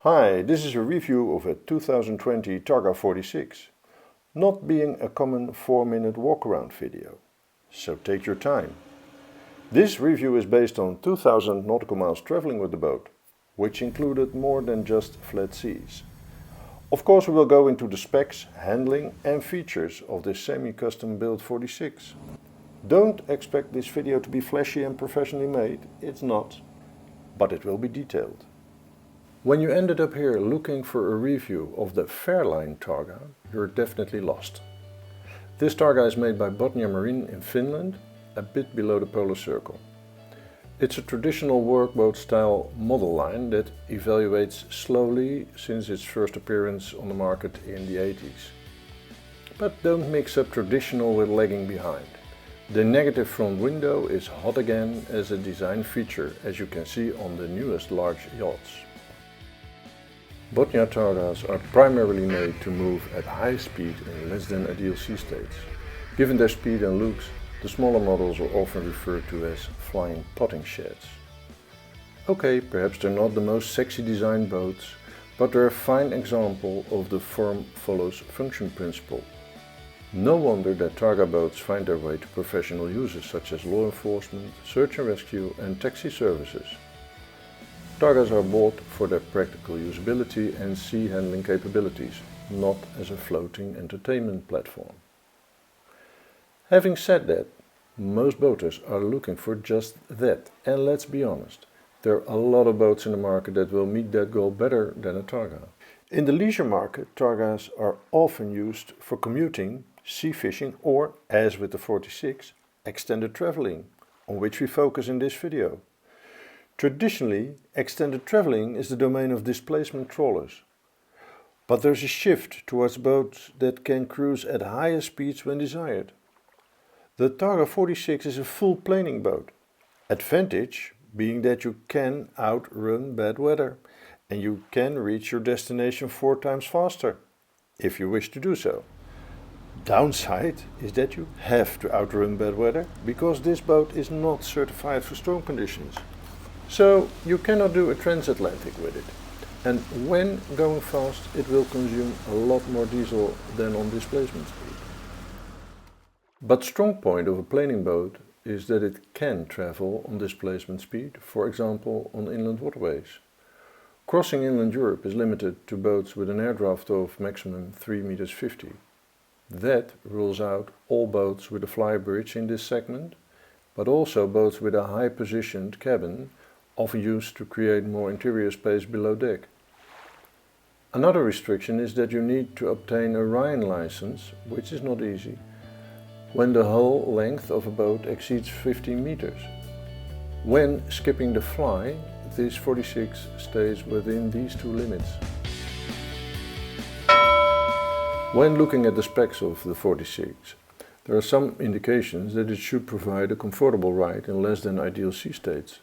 Hi, this is a review of a 2020 Targa 46, not being a common 4-minute walk-around video, so take your time. This review is based on 2000 nautical miles traveling with the boat, which included more than just flat seas. Of course we will go into the specs, handling and features of this semi-custom built 46. Don't expect this video to be flashy and professionally made, it's not, but it will be detailed. When you ended up here looking for a review of the Fairline Targa, you're definitely lost. This Targa is made by Botnia Marine in Finland, a bit below the Polar Circle. It's a traditional workboat style model line that evaluates slowly since its first appearance on the market in the 80s. But don't mix up traditional with lagging behind. The negative front window is hot again as a design feature, as you can see on the newest large yachts. Botnia Targas are primarily made to move at high speed in less than ideal sea states. Given their speed and looks, the smaller models are often referred to as flying potting sheds. Okay, perhaps they're not the most sexy design boats, but they're a fine example of the form follows function principle. No wonder that Targa boats find their way to professional uses such as law enforcement, search and rescue and taxi services. Targas are bought for their practical usability and sea handling capabilities, not as a floating entertainment platform. Having said that, most boaters are looking for just that, and let's be honest, there are a lot of boats in the market that will meet that goal better than a Targa. In the leisure market, Targas are often used for commuting, sea fishing or, as with the 46, extended traveling, on which we focus in this video. Traditionally, extended traveling is the domain of displacement trawlers. But there's a shift towards boats that can cruise at higher speeds when desired. The Targa 46 is a full planing boat. Advantage being that you can outrun bad weather and you can reach your destination 4 times faster, if you wish to do so. Downside is that you have to outrun bad weather because this boat is not certified for storm conditions. So you cannot do a transatlantic with it, and when going fast it will consume a lot more diesel than on displacement speed. But strong point of a planing boat is that it can travel on displacement speed, for example on inland waterways. Crossing inland Europe is limited to boats with an air draft of maximum 3,50 meters. That rules out all boats with a flybridge in this segment, but also boats with a high positioned cabin, often used to create more interior space below deck. Another restriction is that you need to obtain a Ryan license, which is not easy, when the hull length of a boat exceeds 15 meters. When skipping the fly, this 46 stays within these two limits. When looking at the specs of the 46, there are some indications that it should provide a comfortable ride in less than ideal sea states.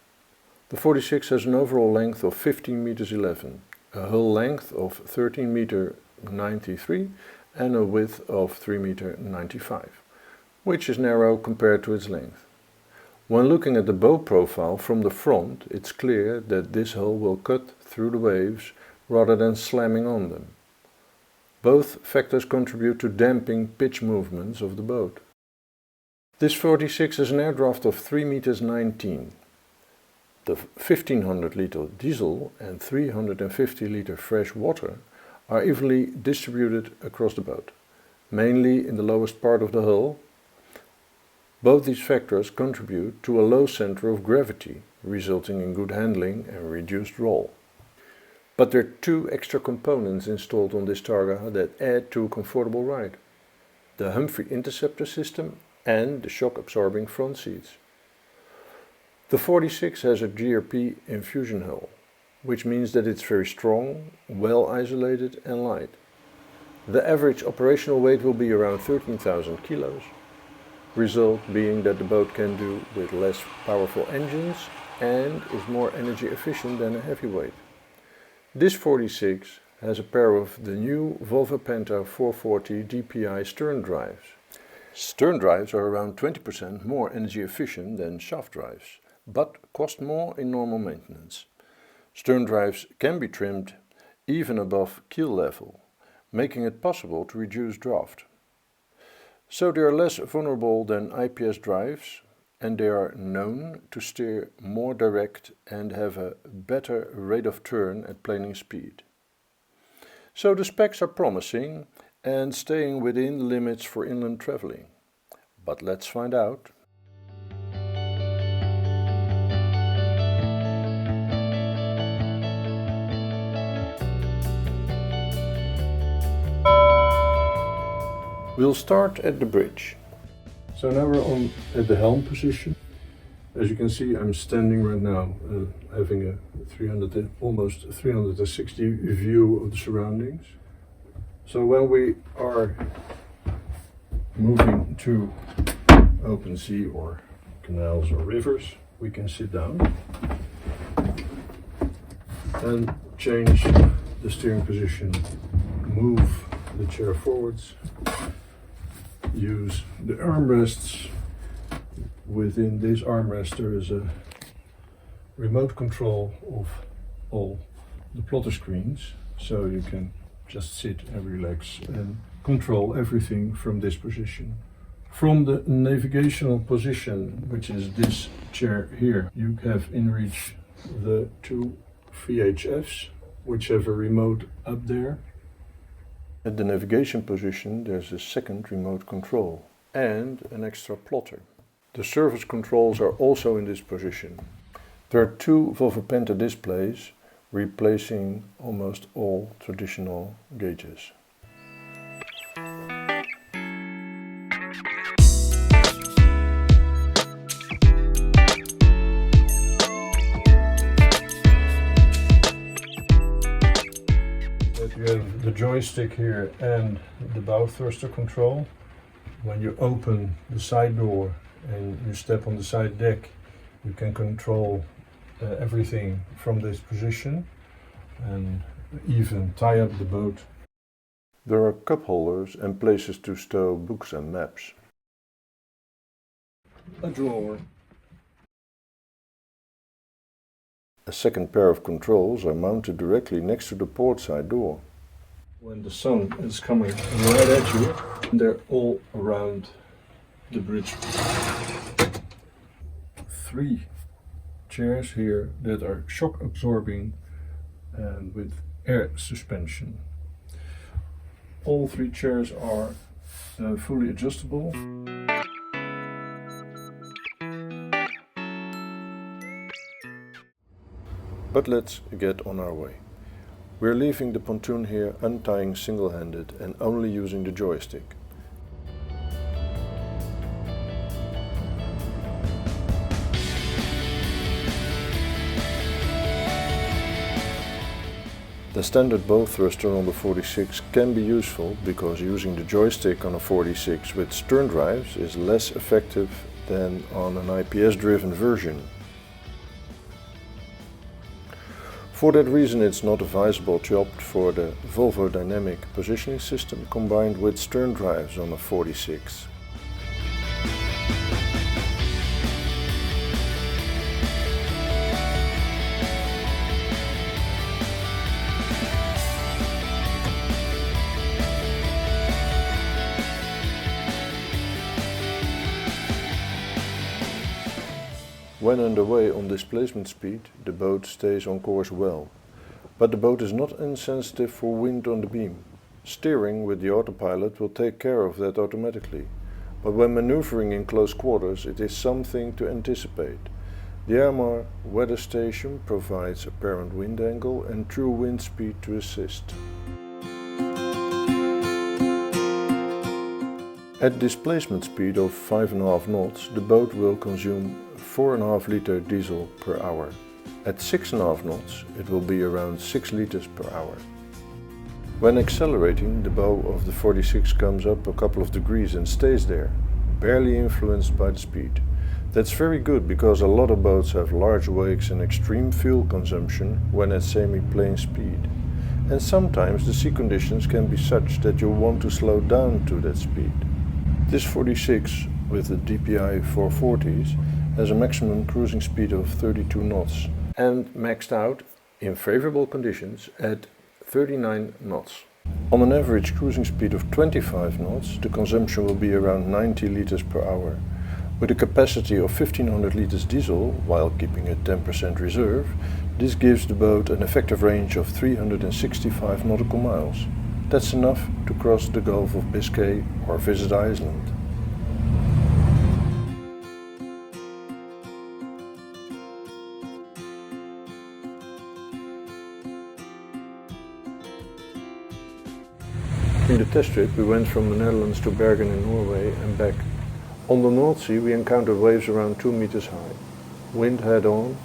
The 46 has an overall length of 15 meters 11, a hull length of 13 meter 93 and a width of 3 meter 95, which is narrow compared to its length. When looking at the bow profile from the front, it's clear that this hull will cut through the waves rather than slamming on them. Both factors contribute to damping pitch movements of the boat. This 46 has an air draft of 3 meters 19. The 1500 liter diesel and 350 liter fresh water are evenly distributed across the boat, mainly in the lowest part of the hull. Both these factors contribute to a low center of gravity, resulting in good handling and reduced roll. But there are 2 extra components installed on this Targa that add to a comfortable ride: the Humphrey interceptor system and the shock-absorbing front seats. The 46 has a GRP infusion hull, which means that it's very strong, well isolated and light. The average operational weight will be around 13,000 kilos, result being that the boat can do with less powerful engines and is more energy efficient than a heavyweight. This 46 has a pair of the new Volvo Penta 440 DPI stern drives. Stern drives are around 20% more energy efficient than shaft drives, but cost more in normal maintenance. Stern drives can be trimmed even above keel level, making it possible to reduce draft. So they are less vulnerable than IPS drives, and they are known to steer more direct and have a better rate of turn at planing speed. So the specs are promising and staying within limits for inland traveling. But let's find out. We'll start at the bridge. So now we're at the helm position. As you can see, I'm standing right now, having a almost 360 view of the surroundings. So when we are moving to open sea or canals or rivers, we can sit down and change the steering position, move the chair forwards, use the armrests. Within this armrest there is a remote control of all the plotter screens, so you can just sit and relax and control everything from this position. From the navigational position, which is this chair here, you have in reach the two VHFs, which have a remote up there. At the navigation position there's a second remote control and an extra plotter. The surface controls are also in this position. There are two Volvo Penta displays replacing almost all traditional gauges. You have the joystick here and the bow thruster control. When you open the side door and you step on the side deck, you can control everything from this position and even tie up the boat. There are cup holders and places to stow books and maps. A drawer. A second pair of controls are mounted directly next to the port side door. When the sun is coming right at you, they're all around the bridge. 3 chairs here that are shock absorbing and with air suspension. All 3 chairs are fully adjustable. But let's get on our way. We're leaving the pontoon here untying single-handed and only using the joystick. The standard bow thruster on the 46 can be useful because using the joystick on a 46 with stern drives is less effective than on an IPS-driven version. For that reason, it's not advisable to opt for the Volvo dynamic positioning system combined with stern drives on a 46. When underway on displacement speed, the boat stays on course well, but the boat is not insensitive for wind on the beam. Steering with the autopilot will take care of that automatically, but when maneuvering in close quarters it is something to anticipate. The Airmar weather station provides apparent wind angle and true wind speed to assist. At displacement speed of 5.5 knots, the boat will consume 4.5 liter diesel per hour. At 6.5 knots, it will be around 6 liters per hour. When accelerating, the bow of the 46 comes up a couple of degrees and stays there, barely influenced by the speed. That's very good because a lot of boats have large wakes and extreme fuel consumption when at semi-plane speed. And sometimes the sea conditions can be such that you want to slow down to that speed. This 46 with the DPI 440s has a maximum cruising speed of 32 knots and maxed out in favorable conditions at 39 knots. On an average cruising speed of 25 knots, the consumption will be around 90 liters per hour. With a capacity of 1500 liters diesel, while keeping a 10% reserve, this gives the boat an effective range of 365 nautical miles. That's enough to cross the Gulf of Biscay or visit Iceland. In the test trip we went from the Netherlands to Bergen in Norway and back. On the North Sea we encountered waves around 2 meters high. Wind head on,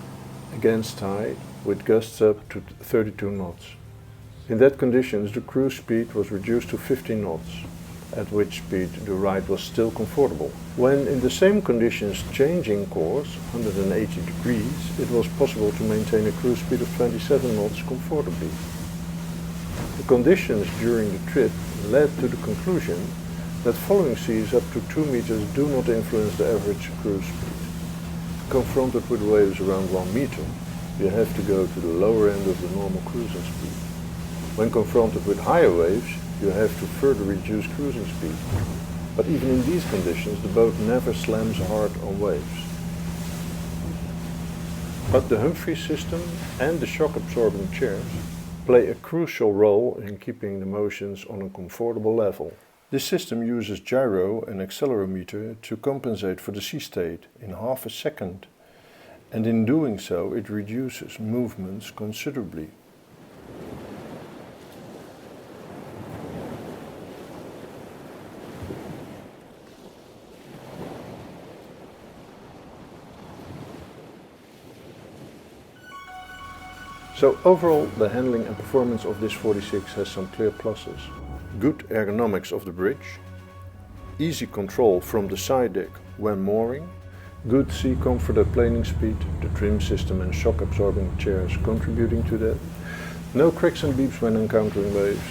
against tide, with gusts up to 32 knots. In that conditions the cruise speed was reduced to 15 knots, at which speed the ride was still comfortable. When in the same conditions changing course, 180 degrees, it was possible to maintain a cruise speed of 27 knots comfortably. The conditions during the trip led to the conclusion that following seas up to 2 meters do not influence the average cruise speed. Confronted with waves around 1 meter, you have to go to the lower end of the normal cruising speed. When confronted with higher waves, you have to further reduce cruising speed. But even in these conditions, the boat never slams hard on waves. But the Humphrey system and the shock-absorbing chairs play a crucial role in keeping the motions on a comfortable level. This system uses gyro and accelerometer to compensate for the sea state in half a second, and in doing so it reduces movements considerably. So overall, the handling and performance of this 46 has some clear pluses. Good ergonomics of the bridge, easy control from the side deck when mooring, good sea comfort at planing speed, the trim system and shock absorbing chairs contributing to that, no cracks and beeps when encountering waves,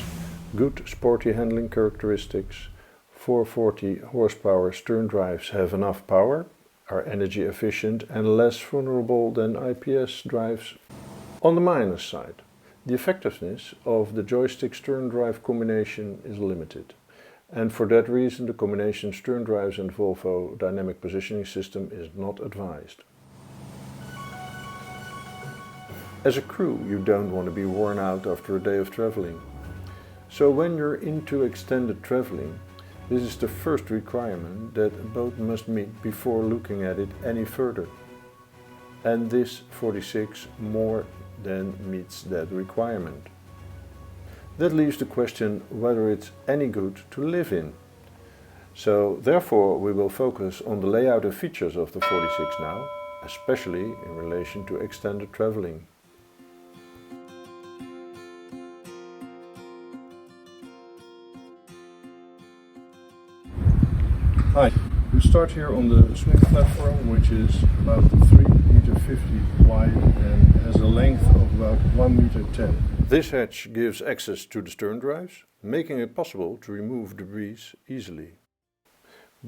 good sporty handling characteristics, 440 horsepower stern drives have enough power, are energy efficient and less vulnerable than IPS drives. On the minus side, the effectiveness of the joystick stern drive combination is limited, and for that reason the combination stern drives and Volvo dynamic positioning system is not advised. As a crew, you don't want to be worn out after a day of traveling. So when you're into extended traveling, this is the first requirement that a boat must meet before looking at it any further. And this 46 more than meets that requirement. That leaves the question whether it's any good to live in. So therefore we will focus on the layout and features of the 46 now, especially in relation to extended traveling. Hi, we start here on the swing platform, which is about 3.50 meters wide and has a length of about 1.10 meters. This hatch gives access to the stern drives, making it possible to remove debris easily.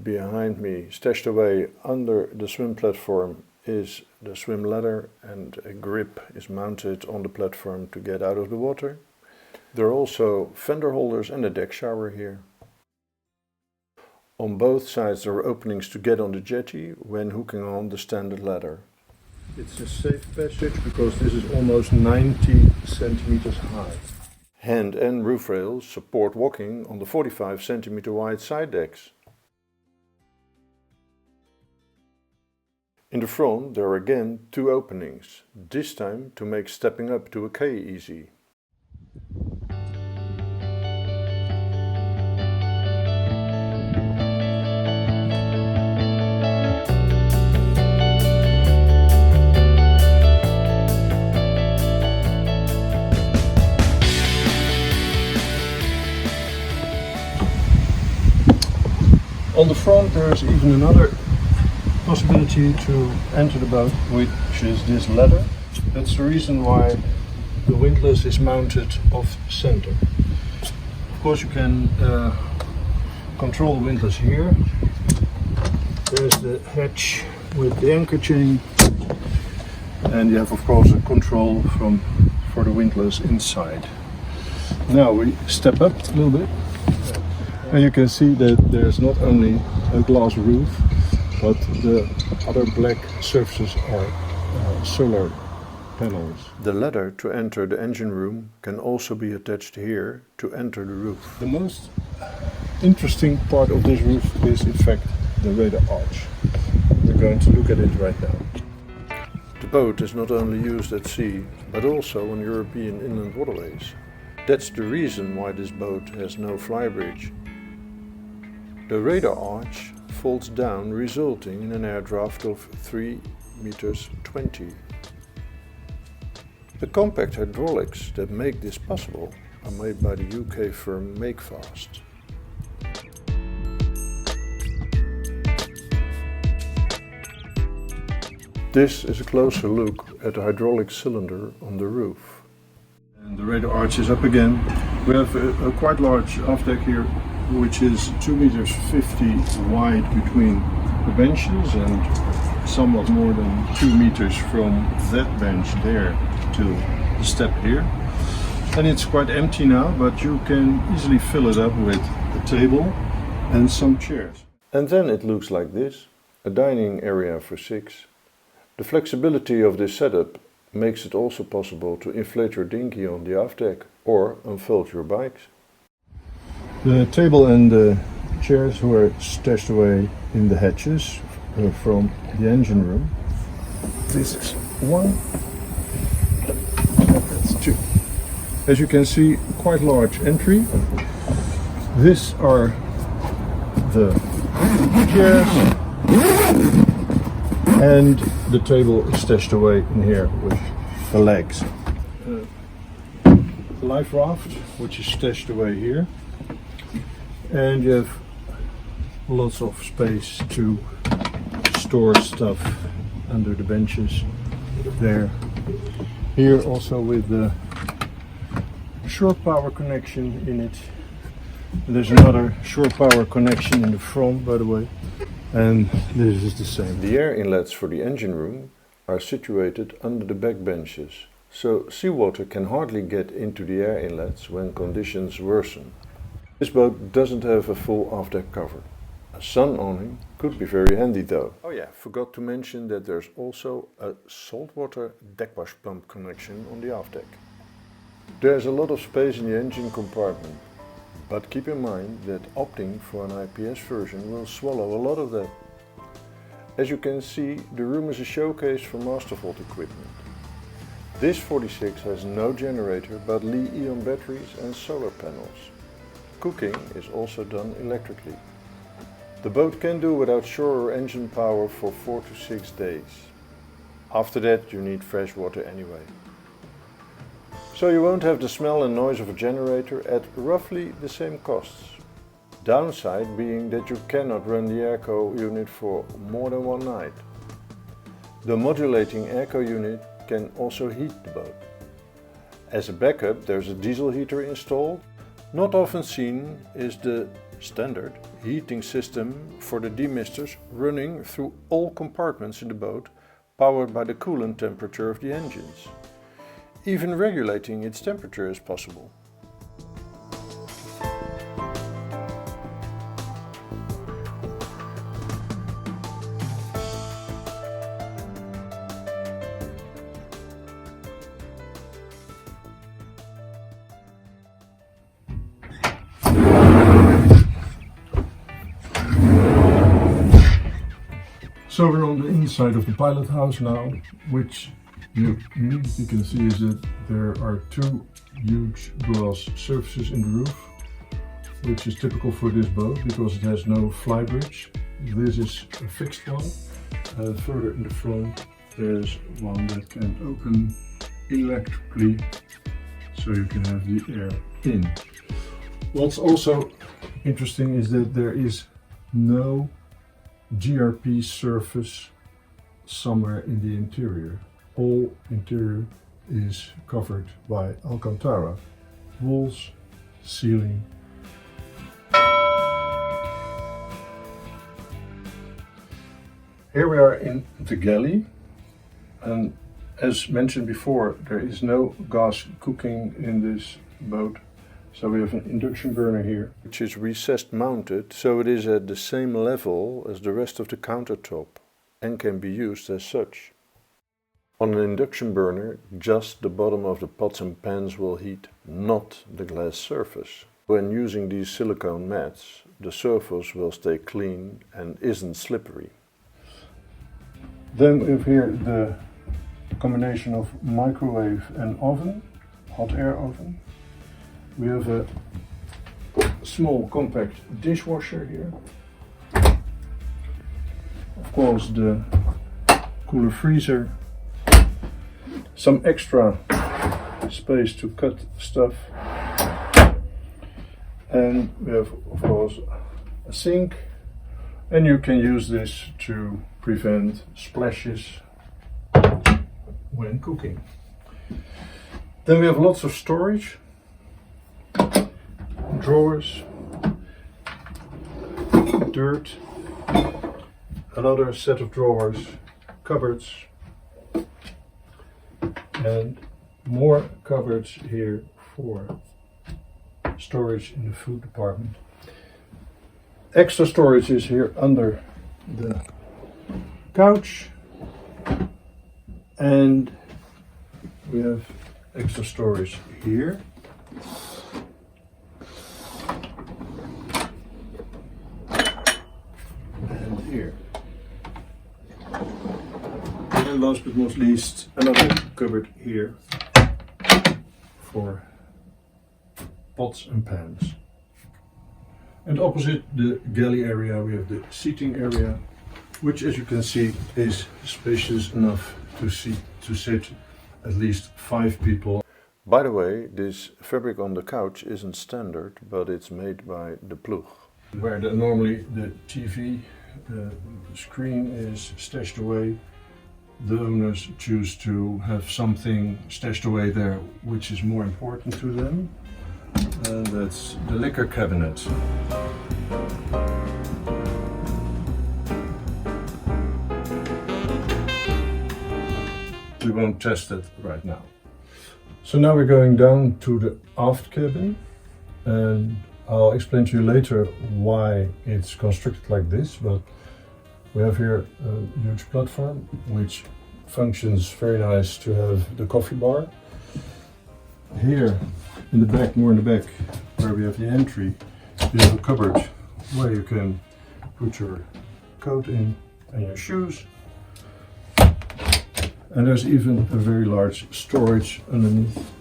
Behind me, stashed away under the swim platform, is the swim ladder, and a grip is mounted on the platform to get out of the water. There are also fender holders and a deck shower here. On both sides there are openings to get on the jetty when hooking on the standard ladder. It's a safe passage because this is almost 90 centimeters high. Hand and roof rails support walking on the 45 centimeter wide side decks. In the front there are again two openings, this time to make stepping up to a quay easy. On the front there is even another possibility to enter the boat, which is this ladder. That's the reason why the windlass is mounted off center. Of course you can control the windlass here. There's the hatch with the anchor chain, and you have of course a control for the windlass inside. Now we step up a little bit, and you can see that there's not only a glass roof, but the other black surfaces are solar panels. The ladder to enter the engine room can also be attached here to enter the roof. The most interesting part of this roof is in fact the radar arch. We're going to look at it right now. The boat is not only used at sea, but also on European inland waterways. That's the reason why this boat has no flybridge. The radar arch folds down, resulting in an air draft of 3.20 meters. The compact hydraulics that make this possible are made by the UK firm Makefast. This is a closer look at the hydraulic cylinder on the roof. And the radar arch is up again. We have a quite large aft deck here, which is 2.50 meters wide between the benches and somewhat more than 2 meters from that bench there to the step here. And it's quite empty now, but you can easily fill it up with a table and some chairs. And then it looks like this, a dining area for 6. The flexibility of this setup makes it also possible to inflate your dinghy on the aft deck or unfold your bikes. The table and the chairs were stashed away in the hatches from the engine room. This is 1, and that's 2. As you can see, quite large entry. These are the chairs, and the table is stashed away in here with the legs. Life raft, which is stashed away here, and you have lots of space to store stuff under the benches there. Here also with the shore power connection in it. There's another shore power connection in the front, by the way, and this is the same. The air inlets for the engine room are situated under the back benches, so seawater can hardly get into the air inlets when conditions worsen. This boat doesn't have a full aft deck cover. A sun awning could be very handy though. Oh yeah, forgot to mention that there's also a saltwater deck wash pump connection on the aft deck. There's a lot of space in the engine compartment, but keep in mind that opting for an IPS version will swallow a lot of that. As you can see, the room is a showcase for Mastervolt equipment. This 46 has no generator but Li-ion batteries and solar panels. Cooking is also done electrically. The boat can do without shore or engine power for 4 to 6 days. After that you need fresh water anyway. So you won't have the smell and noise of a generator at roughly the same costs. Downside being that you cannot run the airco unit for more than one night. The modulating airco unit can also heat the boat. As a backup, there's a diesel heater installed. Not often seen is the standard heating system for the demisters running through all compartments in the boat, powered by the coolant temperature of the engines. Even regulating its temperature is possible. So we're on the inside of the pilot house now, which you immediately can see is that there are 2 huge glass surfaces in the roof, which is typical for this boat because it has no flybridge. This is a fixed one. Further in the front there's one that can open electrically, so you can have the air in. What's also interesting is that there is no GRP surface somewhere in the interior. All interior is covered by Alcantara, walls, ceiling. Here we are in the galley, and as mentioned before, there is no gas cooking in this boat. So we have an induction burner here, which is recessed mounted, so it is at the same level as the rest of the countertop and can be used as such. On an induction burner, just the bottom of the pots and pans will heat, not the glass surface. When using these silicone mats, the surface will stay clean and isn't slippery. Then we have here the combination of microwave and oven, hot air oven. We have a small compact dishwasher here. Of course, the cooler freezer. Some extra space to cut stuff. And we have, of course, a sink. And you can use this to prevent splashes when cooking. Then we have lots of storage. Drawers, dirt, another set of drawers, cupboards, and more cupboards here for storage in the food department. Extra storage is here under the couch, and we have extra storage here. And here. And last but not least, another cupboard here for pots and pans. And opposite the galley area we have the seating area, which, as you can see, is spacious enough to sit at least 5 people. By the way, this fabric on the couch isn't standard, but it's made by the Ploeg. Where normally the TV screen is stashed away, the owners choose to have something stashed away there which is more important to them, and that's the liquor cabinet. We won't test it right now. So now we're going down to the aft cabin, and I'll explain to you later why it's constructed like this, but we have here a huge platform which functions very nice to have the coffee bar. Here in the back, more in the back, where we have the entry, you have a cupboard where you can put your coat in and your shoes. And there's even a very large storage underneath.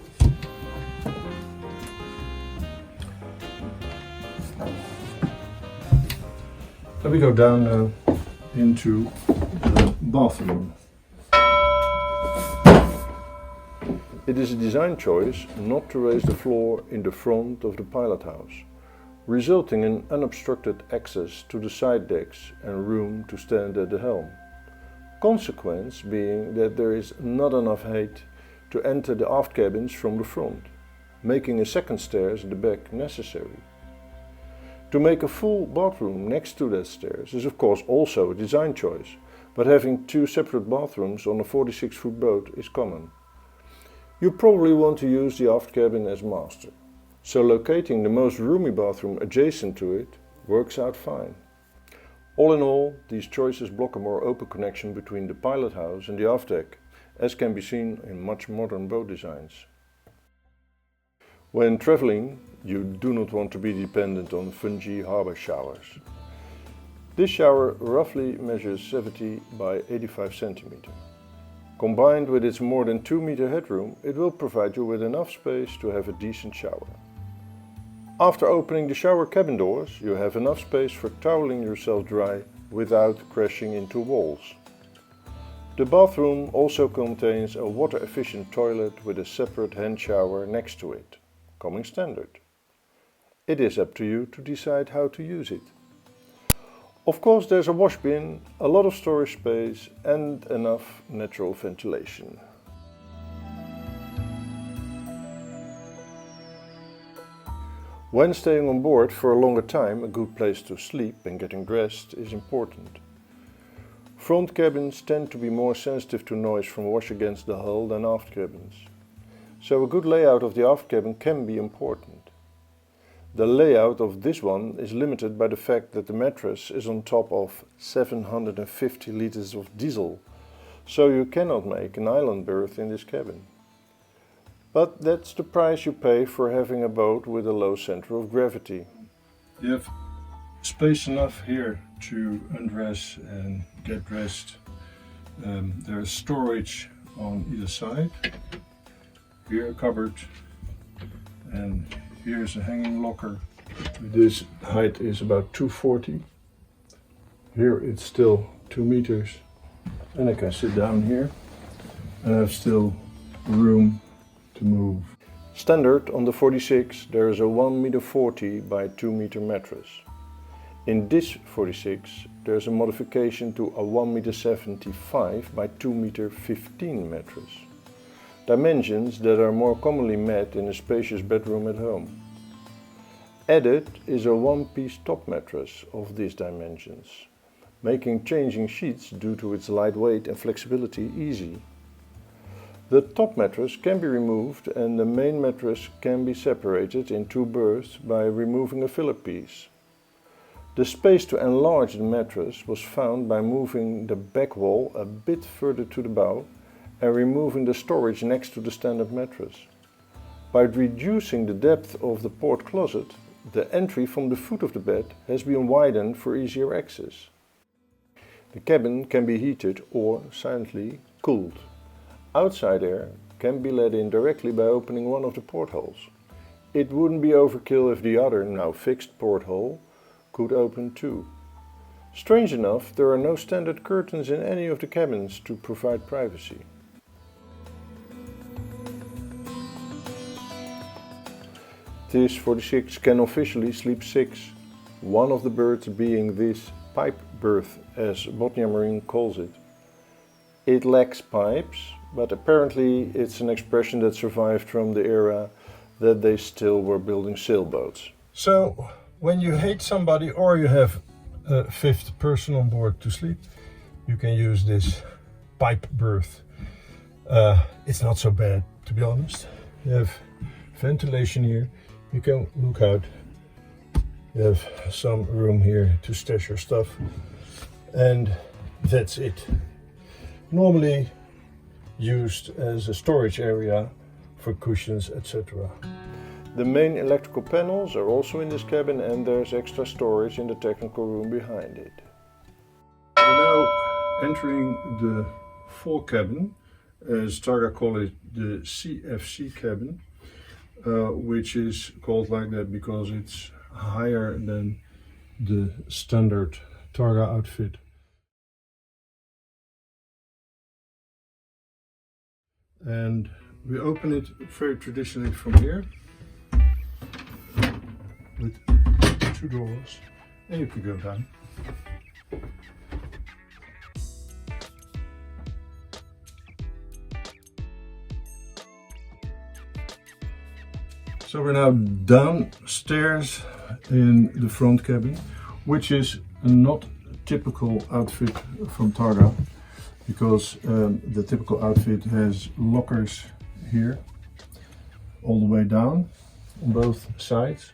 Then we go down now into the bathroom. It is a design choice not to raise the floor in the front of the pilot house, resulting in unobstructed access to the side decks and room to stand at the helm. Consequence being that there is not enough height to enter the aft cabins from the front, making a second stairs at the back necessary. To make a full bathroom next to that stairs is of course also a design choice, but having 2 separate bathrooms on a 46-foot boat is common. You probably want to use the aft cabin as master, so locating the most roomy bathroom adjacent to it works out fine. All in all, these choices block a more open connection between the pilot house and the aft deck, as can be seen in much modern boat designs. When traveling, you do not want to be dependent on fungy harbour showers. This shower roughly measures 70 by 85 cm. Combined with its more than 2 meter headroom, it will provide you with enough space to have a decent shower. After opening the shower cabin doors, you have enough space for toweling yourself dry without crashing into walls. The bathroom also contains a water-efficient toilet with a separate hand shower next to it, coming standard. It is up to you to decide how to use it. Of course, there's a wash bin, a lot of storage space and enough natural ventilation. When staying on board for a longer time, a good place to sleep and getting dressed is important. Front cabins tend to be more sensitive to noise from wash against the hull than aft cabins, so a good layout of the aft cabin can be important. The layout of this one is limited by the fact that the mattress is on top of 750 liters of diesel, so you cannot make an island berth in this cabin. But that's the price you pay for having a boat with a low center of gravity. You have space enough here to undress and get dressed. There's storage on either side. Here a cupboard, and here's a hanging locker. This height is about 240. Here it's still 2 meters, and I can sit down here and I have still room to move. Standard on the 46 there is a 1.40 m by 2 meter mattress. In this 46 there's a modification to a 1.75 m by 2.15 m mattress. Dimensions that are more commonly met in a spacious bedroom at home. Added is a one-piece top mattress of these dimensions, making changing sheets due to its lightweight and flexibility easy. The top mattress can be removed and the main mattress can be separated in 2 berths by removing a filler piece. The space to enlarge the mattress was found by moving the back wall a bit further to the bow and removing the storage next to the standard mattress. By reducing the depth of the port closet, the entry from the foot of the bed has been widened for easier access. The cabin can be heated or silently cooled. Outside air can be let in directly by opening one of the portholes. It wouldn't be overkill if the other, now fixed porthole could open too. Strange enough, there are no standard curtains in any of the cabins to provide privacy. This 46 can officially sleep 6, one of the berths being this pipe berth, as Botnia Marine calls it. It lacks pipes, but apparently it's an expression that survived from the era that they still were building sailboats. So, when you hate somebody or you have a 5th person on board to sleep, you can use this pipe berth. It's not so bad, to be honest. You have ventilation here. You can look out. You have some room here to stash your stuff, and that's it. Normally used as a storage area for cushions, etc. The main electrical panels are also in this cabin, and there's extra storage in the technical room behind it. We're now entering the fore cabin, as Targa call it, the Cfc Cabin. Which is called like that because it's higher than the standard Targa outfit. And we open it very traditionally from here with 2 doors, and you can go down. So we're now downstairs in the front cabin, which is a not typical outfit from Targa, because the typical outfit has lockers here all the way down on both sides.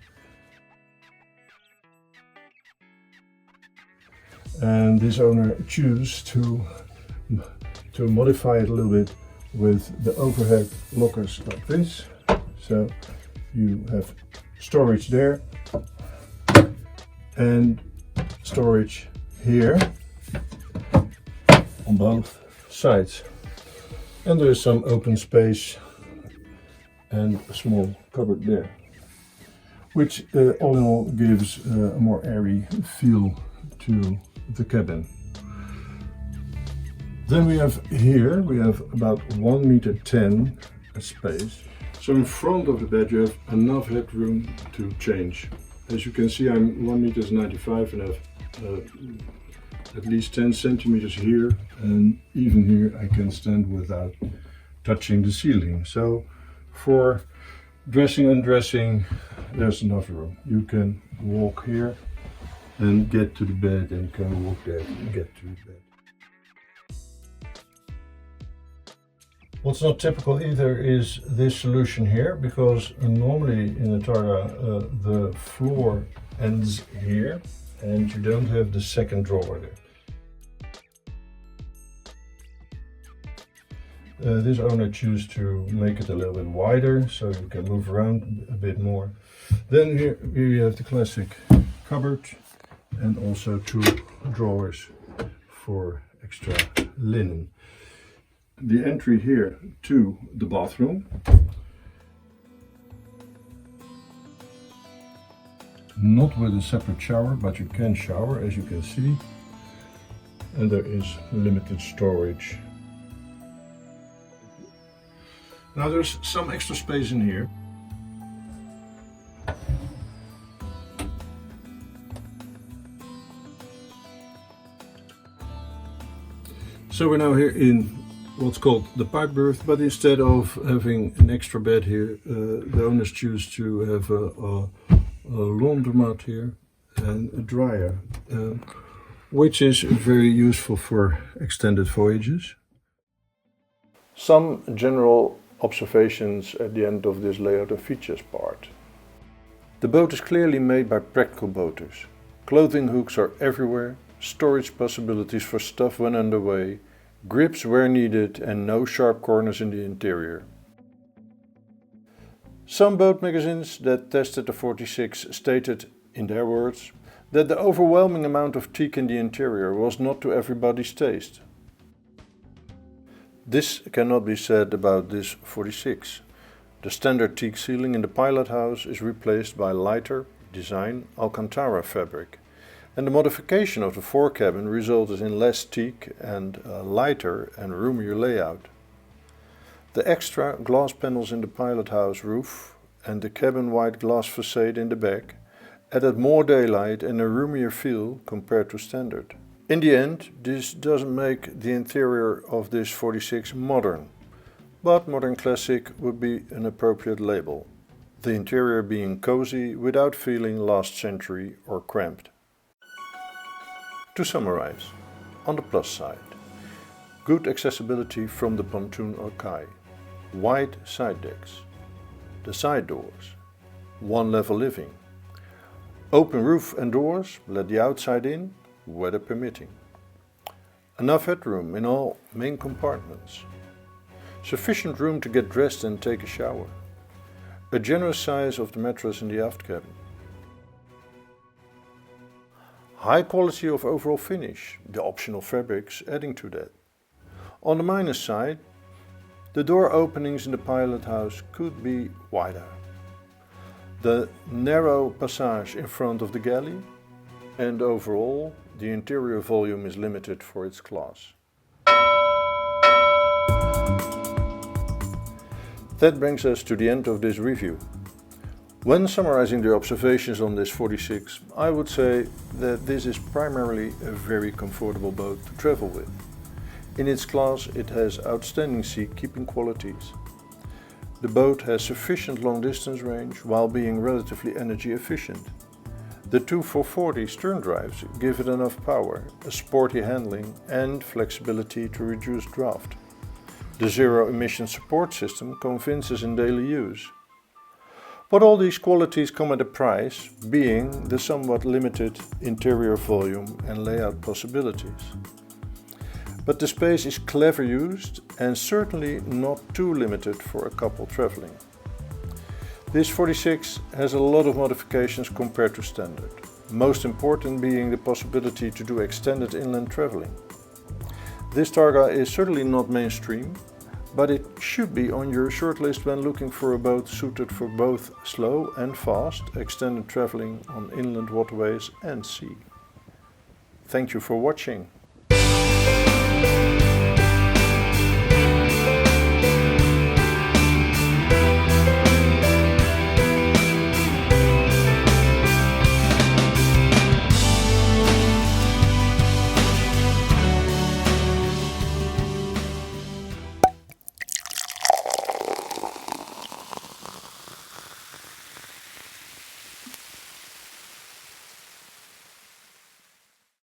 And this owner chose to modify it a little bit with the overhead lockers like this. So you have storage there and storage here on both sides. And there is some open space and a small cupboard there, which all in all gives a more airy feel to the cabin. Then we have about 1.10 m space. So in front of the bed you have enough headroom to change. As you can see, I'm 1.95 m and have at least 10 centimeters here, and even here I can stand without touching the ceiling. So for dressing and undressing, there's enough room. You can walk here and get to the bed, and can walk there and get to the bed. What's not typical either is this solution here, because normally in the Targa the floor ends here and you don't have the second drawer there. This owner chose to make it a little bit wider so you can move around a bit more. Then here you have the classic cupboard and also two drawers for extra linen. The entry here to the bathroom. Not with a separate shower, but you can shower, as you can see. And there is limited storage. Now there's some extra space in here. So we're now here in what's called the pipe berth, but instead of having an extra bed here, the owners choose to have a laundromat here and a dryer, which is very useful for extended voyages. Some general observations at the end of this layout and features part. The boat is clearly made by practical boaters. Clothing hooks are everywhere, storage possibilities for stuff when underway, grips where needed and no sharp corners in the interior. Some boat magazines that tested the 46 stated, in their words, that the overwhelming amount of teak in the interior was not to everybody's taste. This cannot be said about this 46. The standard teak ceiling in the pilot house is replaced by lighter design Alcantara fabric, and the modification of the forecabin resulted in less teak and a lighter and roomier layout. The extra glass panels in the pilot house roof and the cabin-wide glass facade in the back added more daylight and a roomier feel compared to standard. In the end, this doesn't make the interior of this 46 modern, but modern classic would be an appropriate label, the interior being cozy without feeling last century or cramped. To summarize, on the plus side, good accessibility from the pontoon or quay, wide side decks, the side doors, one level living, open roof and doors, let the outside in, weather permitting. Enough headroom in all main compartments. Sufficient room to get dressed and take a shower. A generous size of the mattress in the aft cabin. High quality of overall finish, the optional fabrics adding to that. On the minus side, the door openings in the pilot house could be wider. The narrow passage in front of the galley, and overall the interior volume is limited for its class. That brings us to the end of this review. When summarizing the observations on this 46, I would say that this is primarily a very comfortable boat to travel with. In its class it has outstanding sea-keeping qualities. The boat has sufficient long distance range while being relatively energy efficient. The two 440 stern drives give it enough power, a sporty handling and flexibility to reduce draft. The zero emission support system convinces in daily use. But all these qualities come at a price, being the somewhat limited interior volume and layout possibilities. But the space is clever used and certainly not too limited for a couple traveling. This 46 has a lot of modifications compared to standard, most important being the possibility to do extended inland traveling. This Targa is certainly not mainstream, but it should be on your shortlist when looking for a boat suited for both slow and fast extended traveling on inland waterways and sea. Thank you for watching.